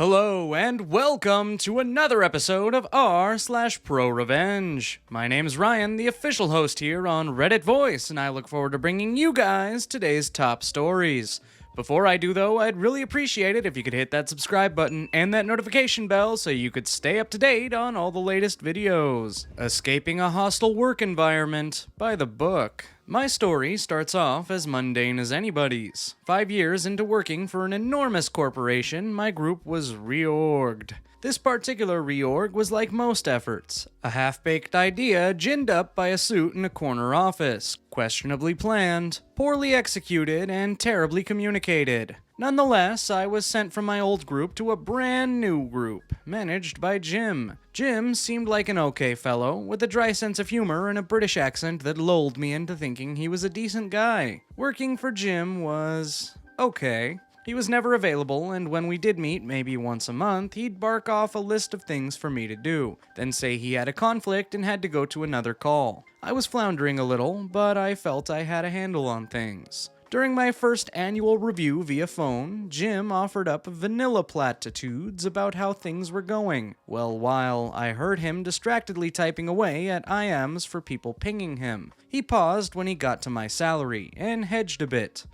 Hello and welcome to another episode of r/ProRevenge. My name is Ryan, the official host here on Reddit Voice, and I look forward to bringing you guys today's top stories. Before I do though, I'd really appreciate it if you could hit that subscribe button and that notification bell so you could stay up to date on all the latest videos. Escaping a hostile work environment by the book. My story starts off as mundane as anybody's. 5 years into working for an enormous corporation, my group was reorged. This particular reorg was like most efforts, a half-baked idea ginned up by a suit in a corner office, questionably planned, poorly executed, and terribly communicated. Nonetheless, I was sent from my old group to a brand new group, managed by Jim. Jim seemed like an okay fellow, with a dry sense of humor and a British accent that lulled me into thinking he was a decent guy. Working for Jim was okay. He was never available, and when we did meet, maybe once a month, he'd bark off a list of things for me to do, then say he had a conflict and had to go to another call. I was floundering a little, but I felt I had a handle on things. During my first annual review via phone, Jim offered up vanilla platitudes about how things were going. Well, while I heard him distractedly typing away at IMs for people pinging him, he paused when he got to my salary and hedged a bit.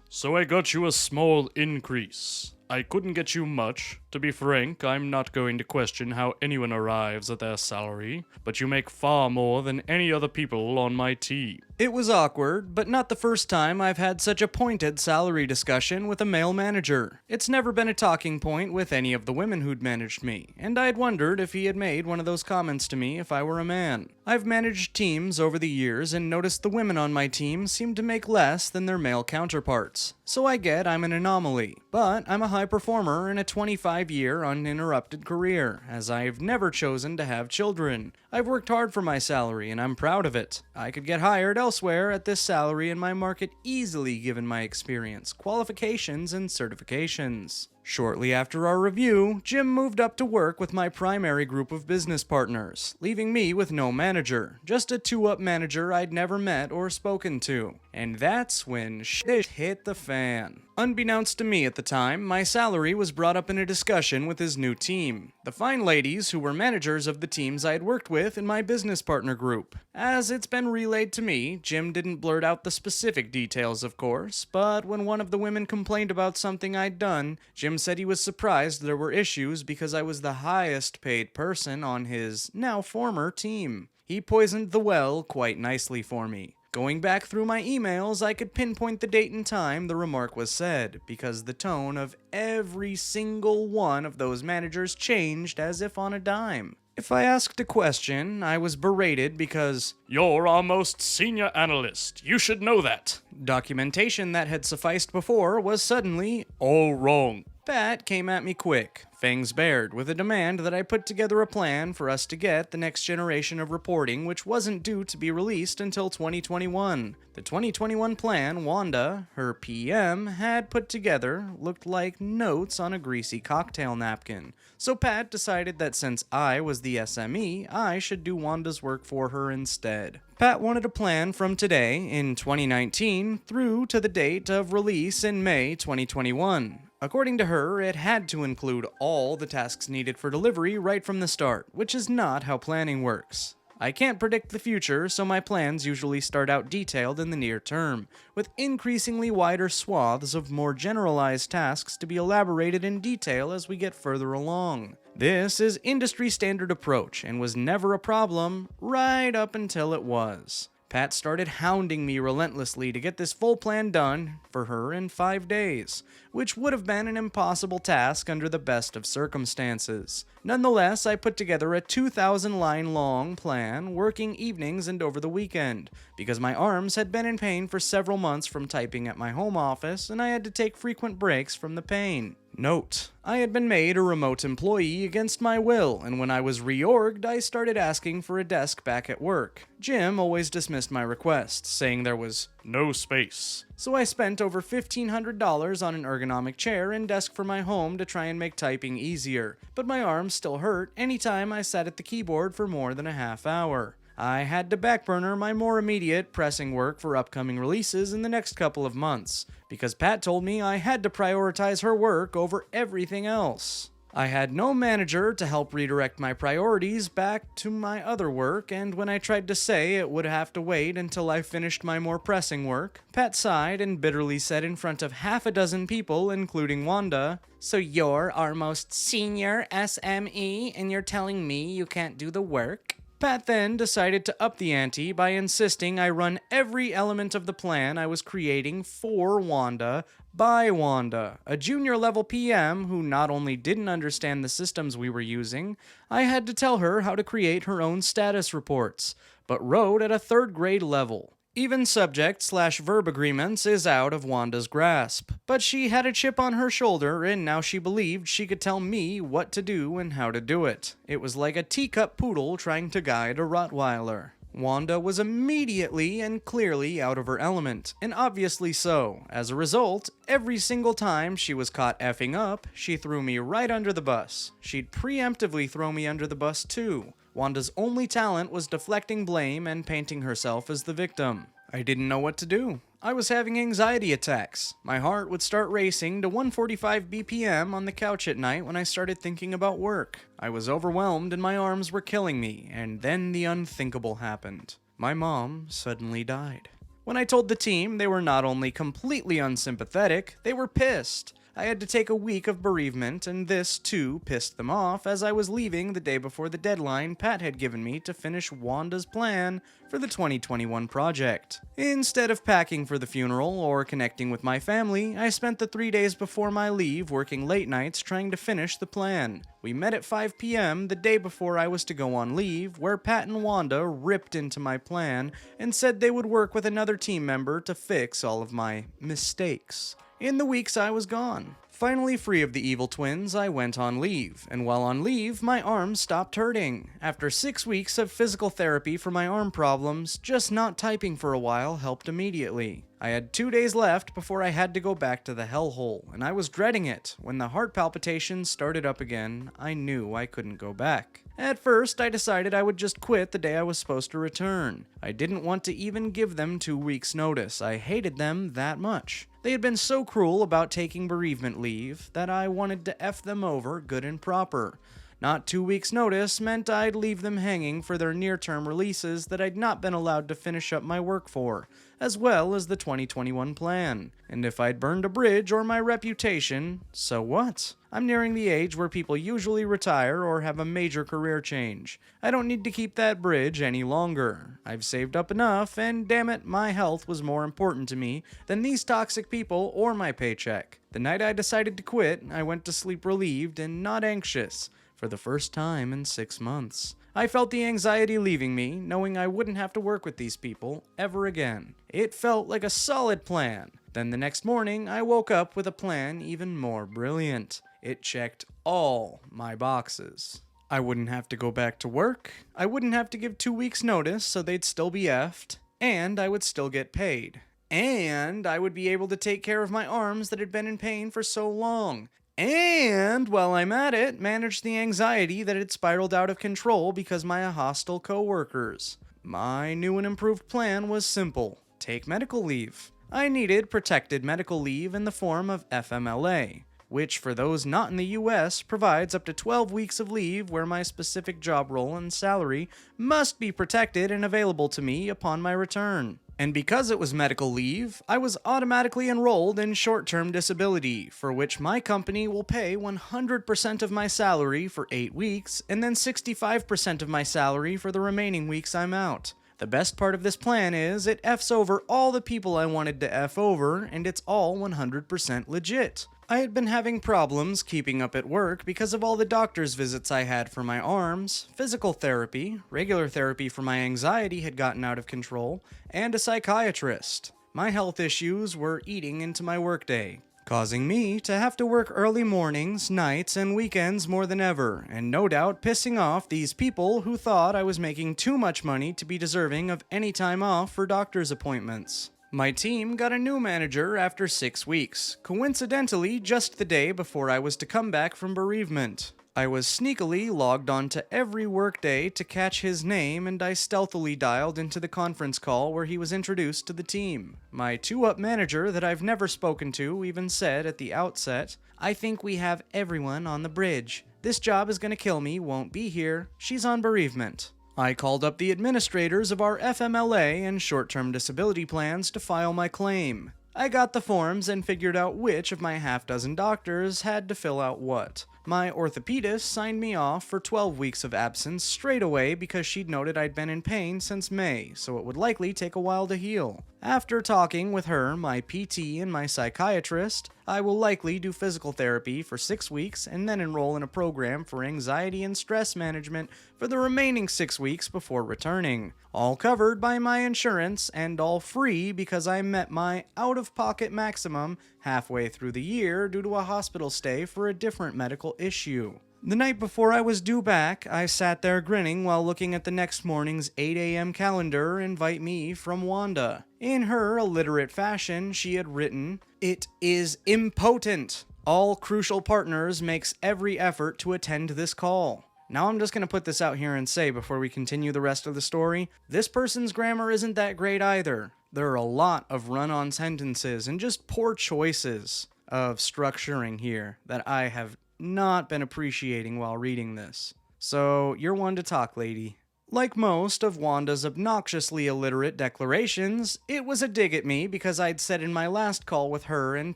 So I got you a small increase. I couldn't get you much. To be frank, I'm not going to question how anyone arrives at their salary, but you make far more than any other people on my team. It was awkward, but not the first time I've had such a pointed salary discussion with a male manager. It's never been a talking point with any of the women who'd managed me, and I'd wondered if he had made one of those comments to me if I were a man. I've managed teams over the years and noticed the women on my team seem to make less than their male counterparts. So I get I'm an anomaly, but I'm a high performer in a 25-year uninterrupted career, as I've never chosen to have children. I've worked hard for my salary, and I'm proud of it. I could get hired elsewhere at this salary in my market easily given my experience, qualifications, and certifications. Shortly after our review, Jim moved up to work with my primary group of business partners, leaving me with no manager, just a two-up manager I'd never met or spoken to. And that's when shit hit the fan. Unbeknownst to me at the time, my salary was brought up in a discussion with his new team, the fine ladies who were managers of the teams I had worked with in my business partner group. As it's been relayed to me, Jim didn't blurt out the specific details, of course, but when one of the women complained about something I'd done, Jim said he was surprised there were issues because I was the highest paid person on his now former team. He poisoned the well quite nicely for me. Going back through my emails, I could pinpoint the date and time the remark was said, because the tone of every single one of those managers changed as if on a dime. If I asked a question, I was berated because, "You're our most senior analyst. You should know that." Documentation that had sufficed before was suddenly all wrong. Pat came at me quick, fangs bared, with a demand that I put together a plan for us to get the next generation of reporting, which wasn't due to be released until 2021. The 2021 plan Wanda, her PM, had put together looked like notes on a greasy cocktail napkin. So Pat decided that since I was the SME, I should do Wanda's work for her instead. Pat wanted a plan from today, in 2019, through to the date of release in May 2021. According to her, it had to include all the tasks needed for delivery right from the start, which is not how planning works. I can't predict the future, so my plans usually start out detailed in the near term, with increasingly wider swaths of more generalized tasks to be elaborated in detail as we get further along. This is industry standard approach and was never a problem right up until it was. Pat started hounding me relentlessly to get this full plan done for her in 5 days, which would have been an impossible task under the best of circumstances. Nonetheless, I put together a 2,000-line long plan, working evenings and over the weekend, because my arms had been in pain for several months from typing at my home office, and I had to take frequent breaks from the pain. Note: I had been made a remote employee against my will, and when I was reorged, I started asking for a desk back at work. Jim always dismissed my request, saying there was no space. So I spent over $1,500 on an ergonomic chair and desk for my home to try and make typing easier, but my arms still hurt anytime I sat at the keyboard for more than a half hour. I had to backburner my more immediate, pressing work for upcoming releases in the next couple of months, because Pat told me I had to prioritize her work over everything else. I had no manager to help redirect my priorities back to my other work, and when I tried to say it would have to wait until I finished my more pressing work, Pat sighed and bitterly said in front of half a dozen people, including Wanda, "So you're our most senior SME, and you're telling me you can't do the work?" Pat then decided to up the ante by insisting I run every element of the plan I was creating for Wanda by Wanda, a junior level PM who not only didn't understand the systems we were using, I had to tell her how to create her own status reports, but wrote at a 3rd grade level. Even subject/verb agreements is out of Wanda's grasp, but she had a chip on her shoulder and now she believed she could tell me what to do and how to do it. It was like a teacup poodle trying to guide a Rottweiler. Wanda was immediately and clearly out of her element, and obviously so. As a result, every single time she was caught effing up, she threw me right under the bus. She'd preemptively throw me under the bus too. Wanda's only talent was deflecting blame and painting herself as the victim. I didn't know what to do. I was having anxiety attacks. My heart would start racing to 145 BPM on the couch at night when I started thinking about work. I was overwhelmed and my arms were killing me, and then the unthinkable happened. My mom suddenly died. When I told the team, they were not only completely unsympathetic, they were pissed. I had to take a week of bereavement, and this, too, pissed them off as I was leaving the day before the deadline Pat had given me to finish Wanda's plan for the 2021 project. Instead of packing for the funeral or connecting with my family, I spent the 3 days before my leave working late nights trying to finish the plan. We met at 5 p.m. the day before I was to go on leave, where Pat and Wanda ripped into my plan and said they would work with another team member to fix all of my mistakes. In the weeks I was gone. Finally free of the evil twins, I went on leave, and while on leave, my arms stopped hurting. After 6 weeks of physical therapy for my arm problems, just not typing for a while helped immediately. I had 2 days left before I had to go back to the hellhole, and I was dreading it. When the heart palpitations started up again, I knew I couldn't go back. At first, I decided I would just quit the day I was supposed to return. I didn't want to even give them 2 weeks' notice. I hated them that much. They had been so cruel about taking bereavement leave that I wanted to F them over good and proper. Not 2 weeks' notice meant I'd leave them hanging for their near-term releases that I'd not been allowed to finish up my work for, as well as the 2021 plan. And if I'd burned a bridge or my reputation, so what? I'm nearing the age where people usually retire or have a major career change. I don't need to keep that bridge any longer. I've saved up enough, and damn it, my health was more important to me than these toxic people or my paycheck. The night I decided to quit, I went to sleep relieved and not anxious. For the first time in 6 months. I felt the anxiety leaving me, knowing I wouldn't have to work with these people ever again. It felt like a solid plan. Then the next morning, I woke up with a plan even more brilliant. It checked all my boxes. I wouldn't have to go back to work, I wouldn't have to give 2 weeks notice so they'd still be effed, and I would still get paid. And I would be able to take care of my arms that had been in pain for so long. And, while I'm at it, manage the anxiety that had spiraled out of control because my hostile co-workers. My new and improved plan was simple. Take medical leave. I needed protected medical leave in the form of FMLA, which for those not in the US provides up to 12 weeks of leave where my specific job role and salary must be protected and available to me upon my return. And because it was medical leave, I was automatically enrolled in short-term disability, for which my company will pay 100% of my salary for 8 weeks, and then 65% of my salary for the remaining weeks I'm out. The best part of this plan is it F's over all the people I wanted to F over, and it's all 100% legit. I had been having problems keeping up at work because of all the doctor's visits I had for my arms, physical therapy, regular therapy for my anxiety had gotten out of control, and a psychiatrist. My health issues were eating into my workday, causing me to have to work early mornings, nights, and weekends more than ever, and no doubt pissing off these people who thought I was making too much money to be deserving of any time off for doctor's appointments. My team got a new manager after 6 weeks, coincidentally just the day before I was to come back from bereavement. I was sneakily logged onto every workday to catch his name, and I stealthily dialed into the conference call where he was introduced to the team. My 2-up manager that I've never spoken to even said at the outset, "I think we have everyone on the bridge. This job is gonna kill me, won't be here. She's on bereavement." I called up the administrators of our FMLA and short-term disability plans to file my claim. I got the forms and figured out which of my half-dozen doctors had to fill out what. My orthopedist signed me off for 12 weeks of absence straight away because she'd noted I'd been in pain since May, so it would likely take a while to heal. After talking with her, my PT, and my psychiatrist, I will likely do physical therapy for 6 weeks and then enroll in a program for anxiety and stress management for the remaining 6 weeks before returning. All covered by my insurance and all free because I met my out-of-pocket maximum halfway through the year due to a hospital stay for a different medical issue. The night before I was due back, I sat there grinning while looking at the next morning's 8 a.m. calendar invite me from Wanda. In her illiterate fashion, she had written, "It is impotent. All crucial partners makes every effort to attend this call." Now I'm just going to put this out here and say before we continue the rest of the story, this person's grammar isn't that great either. There are a lot of run-on sentences and just poor choices of structuring here that I have not been appreciating while reading this. So, you're one to talk, lady. Like most of Wanda's obnoxiously illiterate declarations, it was a dig at me because I'd said in my last call with her and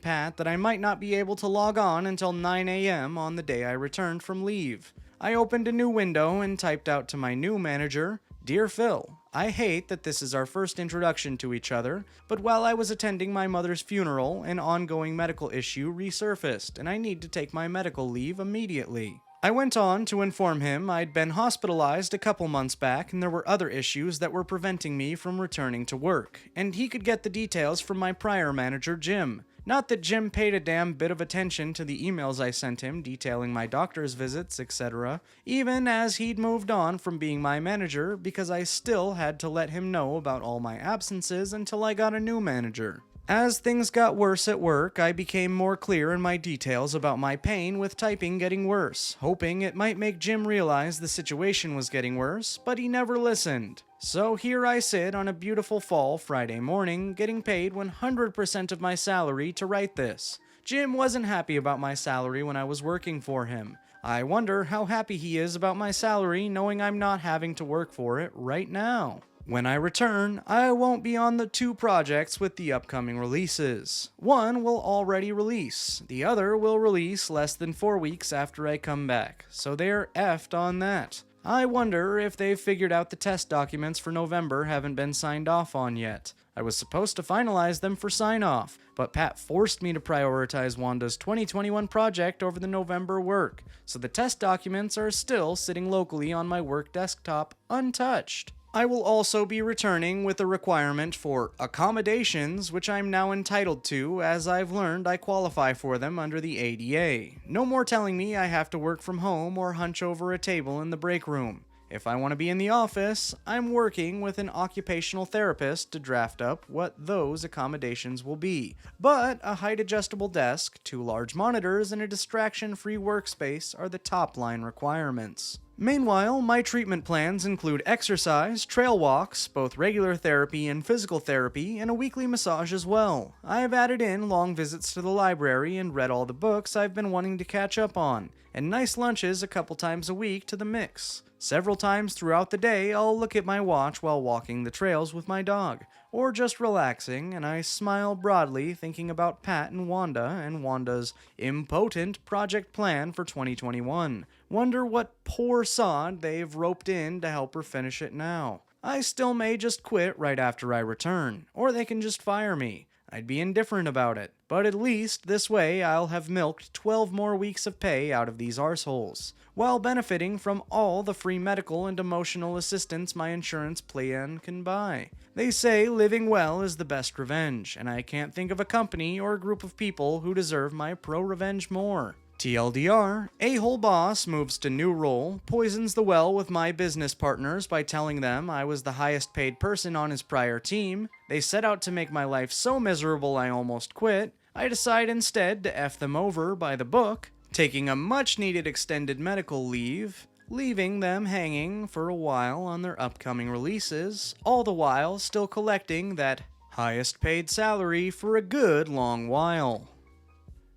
Pat that I might not be able to log on until 9 a.m. on the day I returned from leave. I opened a new window and typed out to my new manager, "Dear Phil, I hate that this is our first introduction to each other, but while I was attending my mother's funeral, an ongoing medical issue resurfaced, and I need to take my medical leave immediately." I went on to inform him I'd been hospitalized a couple months back and there were other issues that were preventing me from returning to work, and he could get the details from my prior manager, Jim. Not that Jim paid a damn bit of attention to the emails I sent him detailing my doctor's visits, etc., even as he'd moved on from being my manager because I still had to let him know about all my absences until I got a new manager. As things got worse at work, I became more clear in my details about my pain with typing getting worse, hoping it might make Jim realize the situation was getting worse, but he never listened. So here I sit on a beautiful fall Friday morning, getting paid 100% of my salary to write this. Jim wasn't happy about my salary when I was working for him. I wonder how happy he is about my salary knowing I'm not having to work for it right now. When I return, I won't be on the 2 projects with the upcoming releases. One will already release. The other will release less than 4 weeks after I come back, so they're effed on that. I wonder if they've figured out the test documents for November haven't been signed off on yet. I was supposed to finalize them for sign-off, but Pat forced me to prioritize Wanda's 2021 project over the November work, so the test documents are still sitting locally on my work desktop untouched. I will also be returning with a requirement for accommodations, which I'm now entitled to, as I've learned I qualify for them under the ADA. No more telling me I have to work from home or hunch over a table in the break room. If I want to be in the office, I'm working with an occupational therapist to draft up what those accommodations will be. But a height-adjustable desk, 2 large monitors, and a distraction-free workspace are the top-line requirements. Meanwhile, my treatment plans include exercise, trail walks, both regular therapy and physical therapy, and a weekly massage as well. I have added in long visits to the library and read all the books I've been wanting to catch up on, and nice lunches a couple times a week to the mix. Several times throughout the day, I'll look at my watch while walking the trails with my dog, or just relaxing, and I smile broadly thinking about Pat and Wanda's impotent project plan for 2021. Wonder what poor sod they've roped in to help her finish it now. I still may just quit right after I return, or they can just fire me. I'd be indifferent about it, but at least this way I'll have milked 12 more weeks of pay out of these arseholes, while benefiting from all the free medical and emotional assistance my insurance plan can buy. They say living well is the best revenge, and I can't think of a company or a group of people who deserve my ProRevenge more. TLDR, a-hole boss moves to new role, poisons the well with my business partners by telling them I was the highest paid person on his prior team. They set out to make my life so miserable I almost quit. I decide instead to F them over by the book. taking a much needed extended medical leave, leaving them hanging for a while on their upcoming releases, all the while still collecting that highest paid salary for a good long while.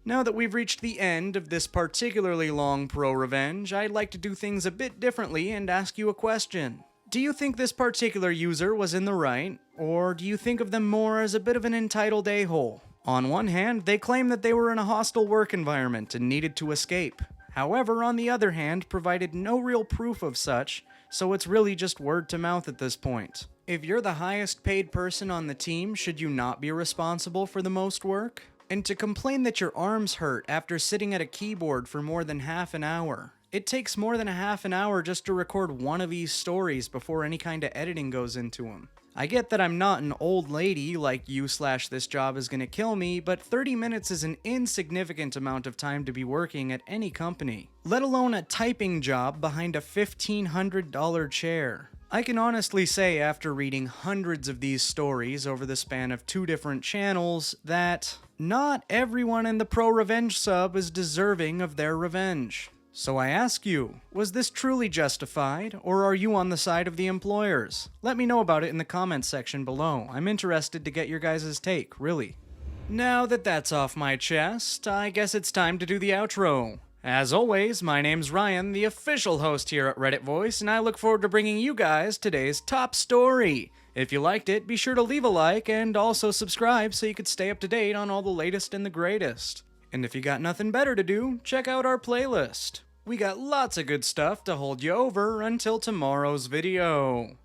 Now that we've reached the end of this particularly long ProRevenge, I'd like to do things a bit differently and ask you a question. Do you think this particular user was in the right, or do you think of them more as a bit of an entitled a-hole? On one hand, they claim that they were in a hostile work environment and needed to escape. However, on the other hand, provided no real proof of such, so it's really just word to mouth at this point. If you're the highest paid person on the team, should you not be responsible for the most work? And to complain that your arms hurt after sitting at a keyboard for more than half an hour. It takes more than a half an hour just to record one of these stories before any kind of editing goes into them. I get that I'm not an old lady like you/this job is gonna kill me, but 30 minutes is an insignificant amount of time to be working at any company, let alone a typing job behind a $1,500 chair. I can honestly say after reading hundreds of these stories over the span of 2 different channels that not everyone in the ProRevenge sub is deserving of their revenge. So I ask you, was this truly justified, or are you on the side of the employers? Let me know about it in the comments section below. I'm interested to get your guys' take, really. Now that that's off my chest, I guess it's time to do the outro. As always, my name's Ryan, the official host here at Reddit Voice, and I look forward to bringing you guys today's top story. If you liked it, be sure to leave a like and also subscribe so you could stay up to date on all the latest and the greatest. And if you got nothing better to do, check out our playlist. We got lots of good stuff to hold you over until tomorrow's video.